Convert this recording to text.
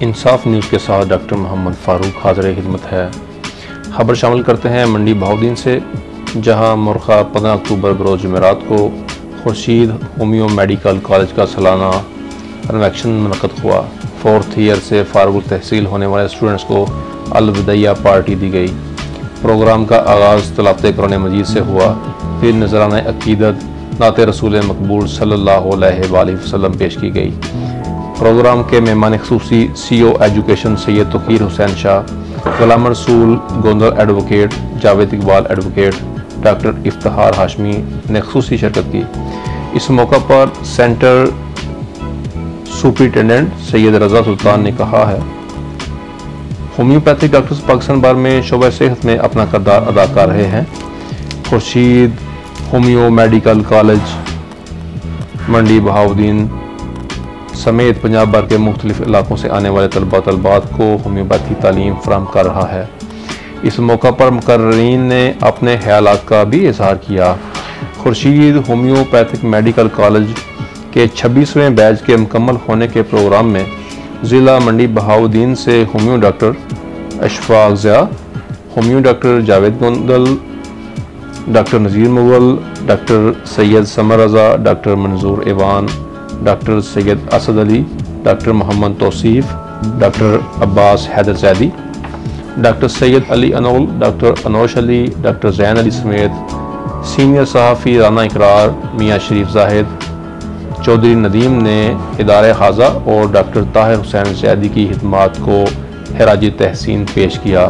इंसाफ news के साथ doctor Mohammad Farooq हाज़िर खिदमत है। खबर शामिल करते हैं मंडी बहाउद्दीन से, जहां मुर्खा 15 अक्टूबर बरोज़ जुमेरात को खुर्शीद होमियो मेडिकल कॉलेज का सालाना कन्वेंशन मुनक़्क़द हुआ। 4th ईयर से फ़ारुग़ तहसील होने वाले स्टूडेंट्स को अलविदाइया पार्टी दी गई। प्रोग्राम का आगाज़ तलावत कुरान मजीद से हुआ, फिर नज़राना अक़ीदत नाते रसूल मकबूल सल्लल्लाहु अलैहि वसल्लम पेश की गई। प्रोग्राम के मेहमान ख़ुसूसी CO एजुकेशन सैयद तौक़ीर हुसैन शाह, ग़ुलाम रसूल Gondal advocate, Javed Iqbal advocate, doctor Iftikhar Hashmi ने ख़ुसूसी शिरकत की। इस मौका पर सेंटर सुपरिटेंडेंट सैयद रज़ा सुल्तान ने कहा है, होम्योपैथिक डॉक्टर्स पाकिस्तान भर में शोबे सेहत में अपना किरदार अदा कर रहे हैं। खुर्शीद होमियो मेडिकल कॉलेज मंडी बहाउद्दीन समेत पंजाब भर के मुख्तलिफ इलाकों से आने वाले तलबात को होम्योपैथी तालीम फराहम कर रहा है। इस मौका पर मुकर्रीन ने अपने ख्यालात का भी इजहार किया। खुर्शीद होम्योपैथिक मेडिकल कॉलेज के 26वें बैच के मुकम्मल होने के प्रोग्राम में ज़िला मंडी बहाउद्दीन से homeo doctor Ashfaq Zia, homeo doctor Javed Gondal, doctor Nazir Mughal, doctor Syed Samar Raza, doctor Manzoor Iwan, doctor Syed Asad Ali, doctor Mohammad Tauseef, doctor Abbas Haider Zaidi, doctor Syed Ali Anol, doctor Anosh Ali, doctor Zain Ali समेत सीनियर सहाफ़ी राना इकरार, मियाँ शरीफ जाहिद, चौधरी नदीम ने इदारे हाजा और डॉक्टर ताहिर हुसैन ज़ैदी की खिदमात को खराज तहसीन पेश किया।